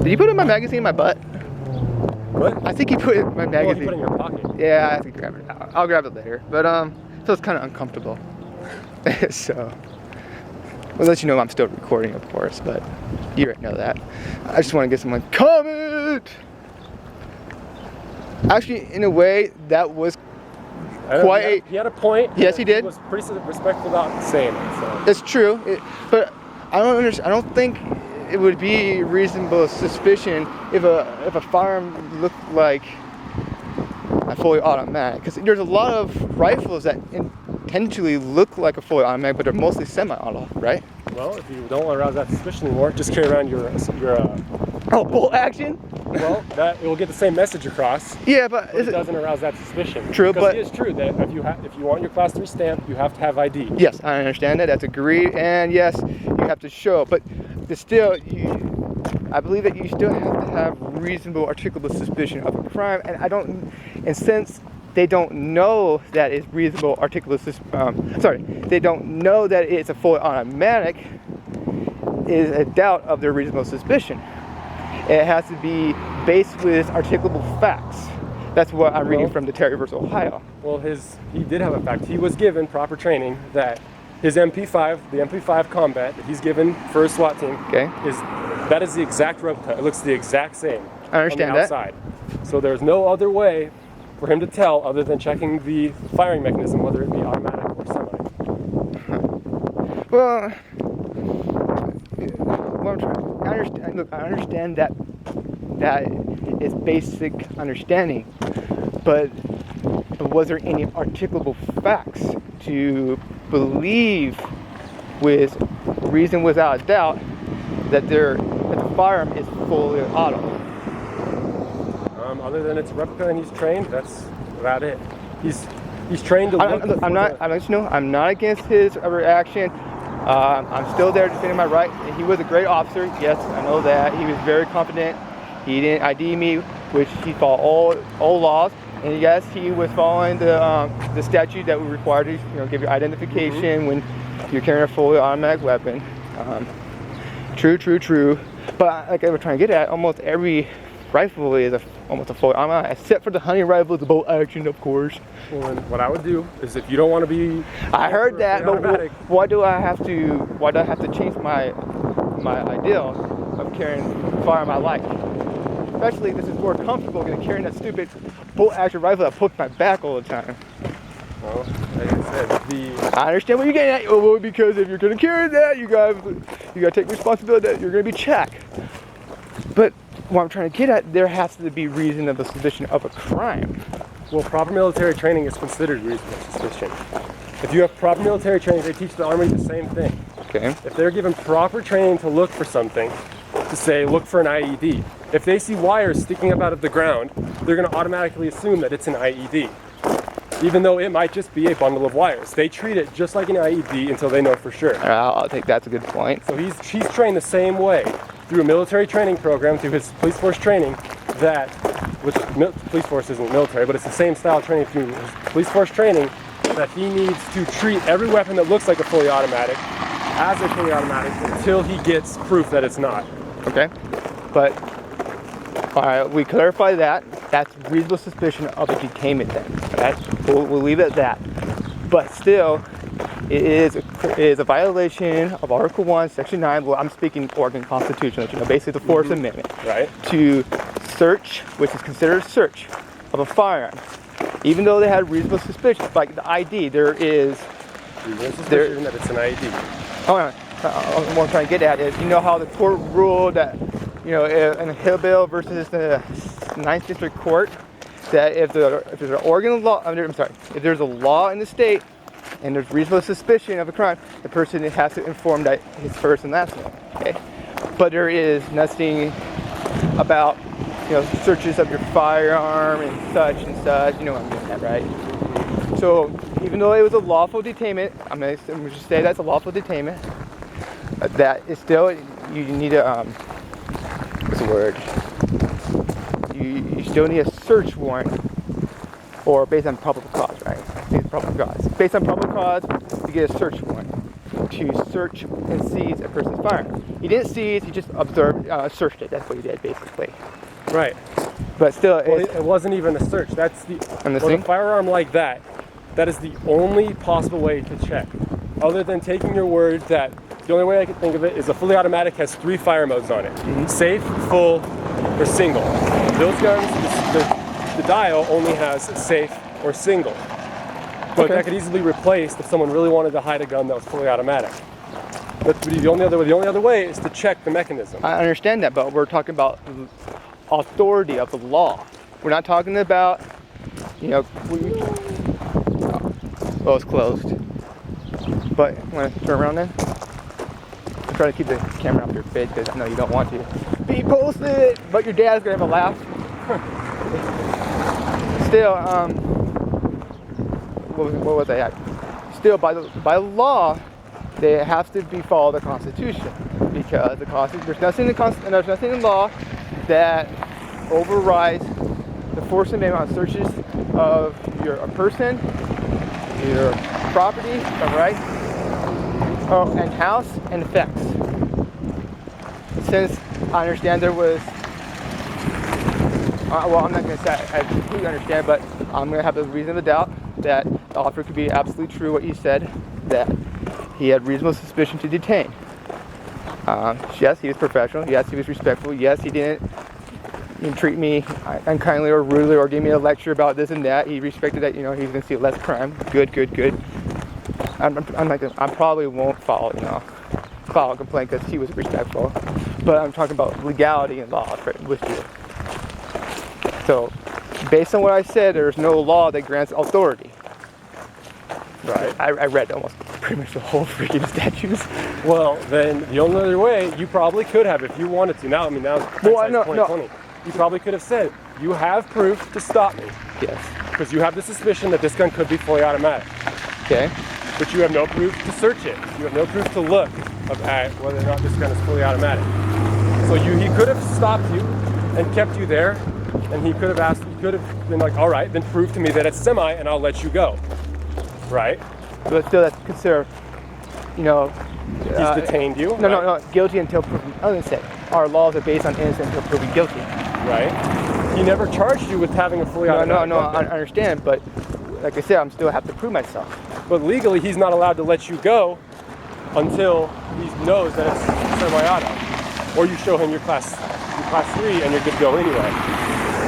Did you put my magazine in my butt? What? I think he put my magazine. Oh, he put it in your pocket. Yeah, I have to grab it out. I'll grab it later. But so it's kind of uncomfortable. So we'll let you know I'm still recording, of course, but you already know that. I just want to get someone comment. Actually, in a way, that was quite. He had a point. Yes, he did. He was pretty respectful about saying it. So. It's true, but I don't understand. I don't think it would be reasonable suspicion if a firearm looked like a fully automatic, because there's a lot of rifles that intentionally look like a fully automatic, but they're mostly semi-auto, right? Well, if you don't want to arouse that suspicion anymore, just carry around your bolt action. Well, that it will get the same message across. Yeah, but it doesn't arouse that suspicion. True, because but it is true that if you want your Class 3 stamp, you have to have ID. Yes, I understand that. That's agreed, and yes, you have to show. But still, I believe that you still have to have reasonable, articulable suspicion of a crime, and since they don't know that it's reasonable, articulable they don't know that it's a fully automatic, is a doubt of their reasonable suspicion. It has to be based with articulable facts. That's what I'm reading from the Terry vs. Ohio. Well, he did have a fact. He was given proper training that his MP5, the MP5 Combat that he's given for his SWAT team, that is the exact replica. It looks the exact same. I understand on the outside. So there's no other way for him to tell other than checking the firing mechanism, whether it be automatic or semi. Well, I understand that is basic understanding, but was there any articulable facts to believe with reason without a doubt that the firearm is fully auto? Other than it's a replica and he's trained, that's about it. He's trained to look. I'm not against his reaction. I'm still there defending my right. He was a great officer. Yes, I know that. He was very confident. He didn't ID me, which he followed all laws. And yes, he was following the statute that would require to give you identification when you're carrying a fully automatic weapon. True. But like I was trying to get at, almost every rifle is almost a fully automatic, except for the hunting rifle, the bolt action, of course. Well, then what I would do is, if you don't want to be, I heard that, but why do I have to change my ideal of carrying a firearm I like? Especially this is more comfortable than carrying that stupid bolt action rifle that pokes my back all the time. Well, like I said, I understand what you're getting at. Well, because if you're going to carry that, you gotta take responsibility that you're going to be checked. But what I'm trying to get at, there has to be reasonable suspicion of a crime. Well, proper military training is considered reasonable suspicion. If you have proper military training, they teach the Army the same thing. Okay. If they're given proper training to look for something, to say, look for an IED. If they see wires sticking up out of the ground, they're going to automatically assume that it's an IED. Even though it might just be a bundle of wires. They treat it just like an IED until they know for sure. I'll take that's a good point. So she's trained the same way through a military training program, through his police force training, which police force isn't military, but it's the same style training through his police force training, that he needs to treat every weapon that looks like a fully automatic as a fully automatic until he gets proof that it's not. Okay, but all right, we clarify that. That's reasonable suspicion of a detainment then. Right? We'll leave it at that. But still, it is a violation of Article 1, Section 9. Well, I'm speaking Oregon Constitution, basically the Fourth Amendment. Right. To search, which is considered a search of a firearm, even though they had reasonable suspicion, like the ID. There is reasonable suspicion that it's an ID. What I'm trying to get at is, how the court ruled that, in Hillbill versus the 9th District Court, that if there's an Oregon law, if there's a law in the state and there's reasonable suspicion of a crime, the person has to inform that his first and last name. Okay, but there is nothing about searches of your firearm and such. You know what I'm getting at, right? So even though it was a lawful detainment, I'm gonna just say that's a lawful detainment. That is still, you need a what's the word? You still need a search warrant, or based on probable cause, right? I think it's probable cause. Based on probable cause, you get a search warrant. to search and seize a person's firearm. He didn't seize, he just observed, searched it. That's what he did, basically. Right. But still, Well, it wasn't even a search. That's the with a firearm like that. That is the only possible way to check, other than taking your word that the only way I can think of it is a fully automatic has 3 fire modes on it: safe, full, or single. Those guns, the dial only has safe or single, but that could easily be replaced if someone really wanted to hide a gun that was fully automatic. But the only other way is to check the mechanism. I understand that, but we're talking about authority of the law. We're not talking about, well, it's closed. But want to turn around then? I'm trying to keep the camera off your face because I know you don't want to. Be posted, but your dad's gonna have a laugh. Still, what was I at? Still, by law, they have to follow the Constitution, because there's nothing in law that overrides the Fourth Amendment on searches of a person, your property, right? And house and effects. Since I understand there was, well, I'm not going to say I completely understand, but I'm going to have a reason of doubt that the offer could be absolutely true what you said, that he had reasonable suspicion to detain. Yes, he was professional. Yes, he was respectful. Yes, he didn't treat me unkindly or rudely or give me a lecture about this and that. He respected that, he was going to see less crime. Good. I probably won't file a complaint because he was respectful. But I'm talking about legality and law with you. So, based on what I said, there's no law that grants authority. Right. I read almost pretty much the whole freaking statutes. Well, then the only other way, you probably could have if you wanted to. Now, now it's 2020. You probably could have said, you have proof to stop me. Yes. Because you have the suspicion that this gun could be fully automatic. Okay. But you have no proof to search it. You have no proof to look at whether or not this gun is fully automatic. So he could have stopped you and kept you there, and he could have been like, all right, then prove to me that it's semi and I'll let you go. Right? But still, that's considered, He's detained you? No, guilty until proven innocent. Our laws are based on innocent until proven guilty. Right? He never charged you with having a fully automatic No, I understand, but like I said, I'm still have to prove myself. But legally, he's not allowed to let you go until he knows that it's semi-auto. Or you show him your class 3 and you're good to go anyway.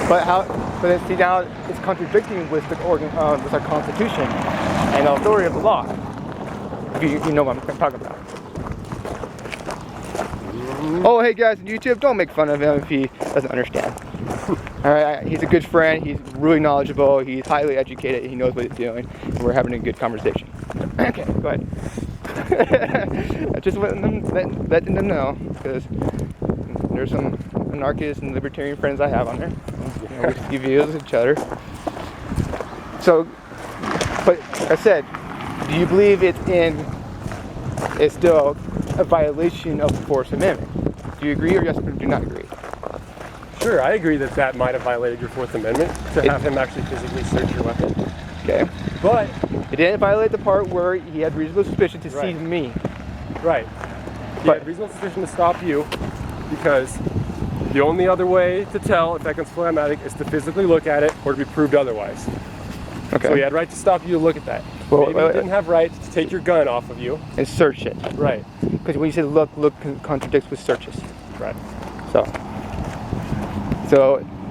But see, now it's contradicting with with our Constitution and the authority of the law. You know what I'm talking about. Oh, hey guys on YouTube, don't make fun of him if he doesn't understand. Alright, he's a good friend, he's really knowledgeable, he's highly educated, he knows what he's doing, and we're having a good conversation. Okay, go ahead. Just letting them know, because there's some anarchist and libertarian friends I have on there. We just give views of each other. So, but like I said, do you believe it's still a violation of the Fourth Amendment? Do you agree or yes or do not agree? Sure, I agree that might have violated your Fourth Amendment to have him actually physically search your weapon. Okay. But it didn't violate the part where he had reasonable suspicion to seize me. Right. He had reasonable suspicion to stop you because the only other way to tell if that gun's fully automatic is to physically look at it or to be proved otherwise. Okay. So he had right to stop you to look at that. Well, maybe he didn't have right to take your gun off of you. And search it. Right. Because when you say look contradicts with searches. Right. So,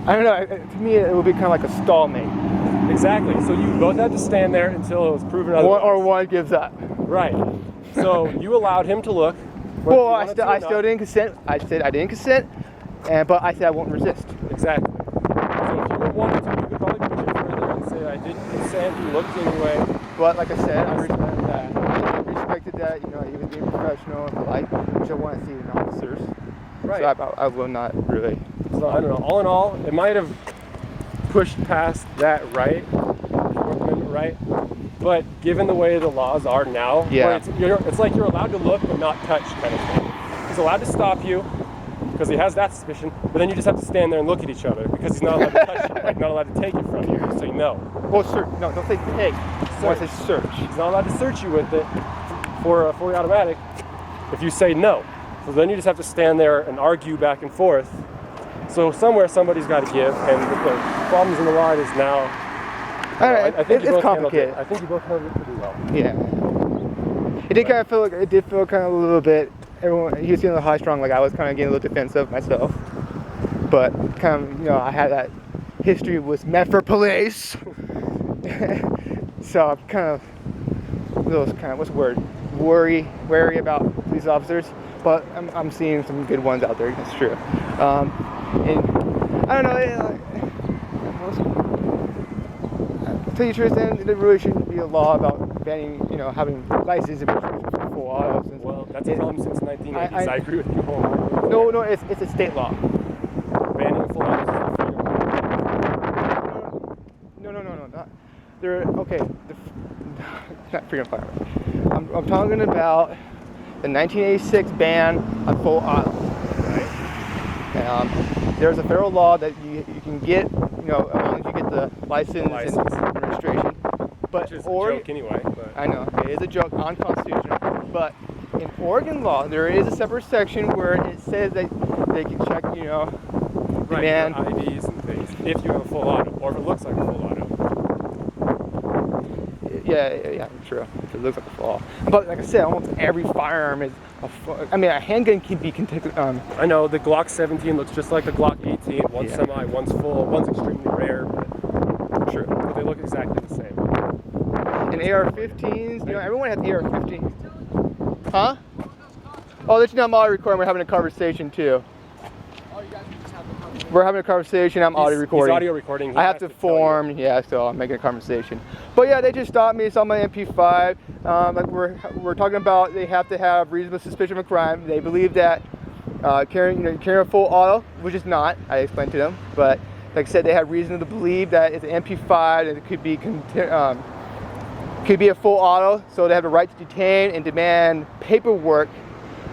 I don't know, to me it would be kind of like a stalemate. Exactly. So you both had to stand there until it was proven otherwise. Or one gives up. Right. So you allowed him to look. Well, I still didn't consent. I said I didn't consent, but I said I won't resist. Exactly. So if you wanted to, you could probably push it further and say, I didn't consent, you looked anyway. But like I said, I respected that, he was being professional and polite, which I want to see in officers. Right. So I will not really. So I don't know. All in all, it might have pushed past that right, Fourth Amendment right. But given the way the laws are now, where it's like you're allowed to look but not touch kind of thing. He's allowed to stop you because he has that suspicion, but then you just have to stand there and look at each other because he's not allowed to touch you, like not allowed to take it from you, so. Well, search. No, don't say take. I want to say search. He's not allowed to search you with it for a fully automatic if you say no. So then you just have to stand there and argue back and forth. So somewhere somebody's got to give, and the problems in the line is now. I think it's complicated. I think you both handled it pretty well. Yeah. It did kind of feel like a little bit. Everyone, he was feeling high strong, like I was kind of getting a little defensive myself. But kind of, I had that history with Medford police, so I'm kind of, what's the word? Wary about police officers. But I'm seeing some good ones out there. It's true. And I don't know. To tell you the truth, then there really shouldn't be a law about banning, having license and for full autos. Well, that's a problem since 1980s. I agree with you wholeheartedly. No, it's a state law. Banning full autos is a freedom. No. Not. They're okay. Not freedom fire. I'm talking about the 1986 ban on full auto. Right. There's a federal law that you can get, as long as you get the license. And registration. But which is a joke anyway. But. I know it is a joke, unconstitutional. But in Oregon law, there is a separate section where it says that they can check, right, demand IDs and things if you have a full auto, or if it looks like a full auto. Yeah, true. If it looks like a full auto. But like I said, almost every firearm is a handgun can be contested. I know the Glock 17 looks just like the Glock 18. One's semi, one's full, one's extremely rare. But true, but they look exactly the same. And AR-15s, everyone has AR-15s. Huh? Oh, that's not audio recording. We're having a conversation too. Oh, you guys just have a conversation. We're having a conversation. I'm audio recording. He's audio recording. I have to form, so I'm making a conversation. But yeah, they just stopped me. It's on my MP5. Like we're talking about, they have to have reasonable suspicion of a crime. They believe that carrying a full auto, which is not. I explained to them, but like I said, they have reason to believe that it's an MP5 and it could be a full auto. So they have the right to detain and demand paperwork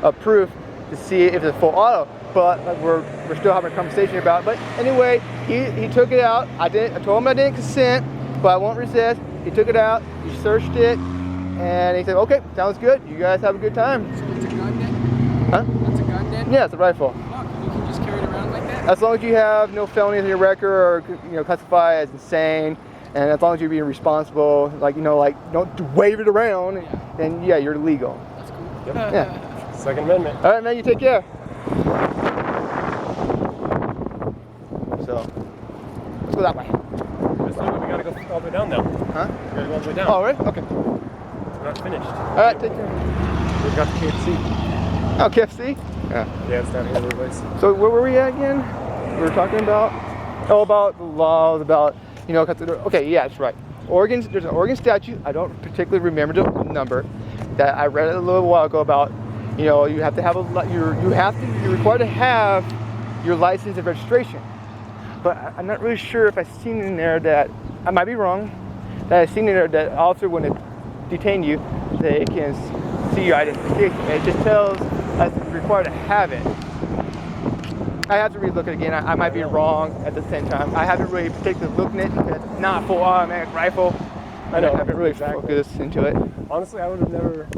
of proof to see if it's a full auto. But we're still having a conversation about it. But anyway, he took it out. I told him I didn't consent, but I won't resist. He took it out. He searched it, and he said, "Okay, sounds good. You guys have a good time." So it's a gun then? Huh? That's a gun then? Yeah, it's a rifle. Oh, you can just carry it around like that? As long as you have no felonies on your record or classified as insane, and as long as you're being responsible, don't wave it around, then yeah, you're legal. That's cool. Yep. Yeah. Second Amendment. All right, man. You take care. So let's go that way. This way, we gotta go all the way down now. Huh? We gotta go all the way down. Oh, really? Okay. We're not finished. All right, take care. We've got the KFC. Oh, KFC? Yeah. Yeah, it's down here a little ways. So where were we at again? We were talking about about the laws, about okay, yeah, that's right. There's an Oregon statute. I don't particularly remember the number that I read it a little while ago about. You have to have you're required to have your license and registration. But I'm not really sure if I've seen in there that, I might be wrong, that I've seen in there that officer, when they detain you, they can see your identification. It just tells us it's required to have it. I have to relook it again. I might be wrong at the same time. I haven't really particularly looked at it because it's not a full automatic rifle. I know. I haven't really focused into it. Honestly, I would have never,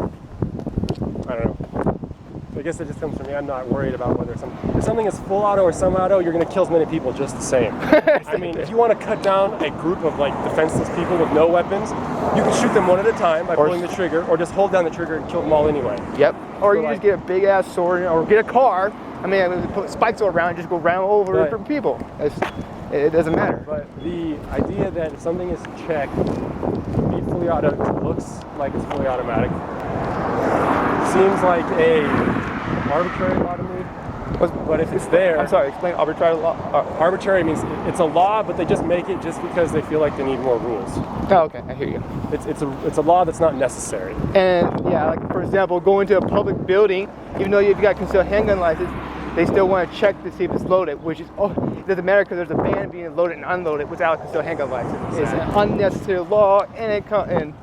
I don't know. I guess it just comes from me. I'm not worried about whether if something is full auto or semi-auto, you're going to kill as many people just the same. I mean, if you want to cut down a group of defenseless people with no weapons, you can shoot them one at a time by pulling the trigger, or just hold down the trigger and kill them all anyway. Yep. Or you just get a big ass sword, or get a car. I mean, put spikes all around and just go round over different people. It doesn't matter. But the idea that if something is checked, be fully auto, it looks like it's fully automatic, seems like a arbitrary law to me. But if it's there... I'm sorry, explain arbitrary law. Arbitrary means it's a law, but they just make it just because they feel like they need more rules. Oh, okay, I hear you. It's a law that's not necessary. And yeah, like for example, going to a public building, even though you've got concealed handgun license, they still want to check to see if it's loaded, which is, it doesn't matter because there's a ban being loaded and unloaded without a concealed handgun license. Exactly. It's an unnecessary law, and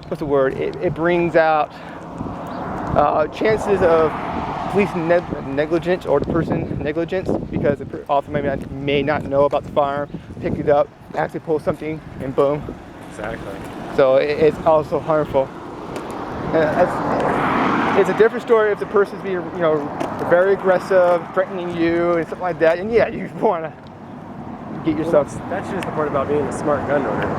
what's the word? It brings out chances of police negligence or the person negligence, because the officer may not know about the firearm, pick it up, actually pull something, and boom. Exactly. So it's also harmful. It's a different story if the person's being, very aggressive, threatening you and something like that. And yeah, you want to get yourself. That's just the part about being a smart gun owner.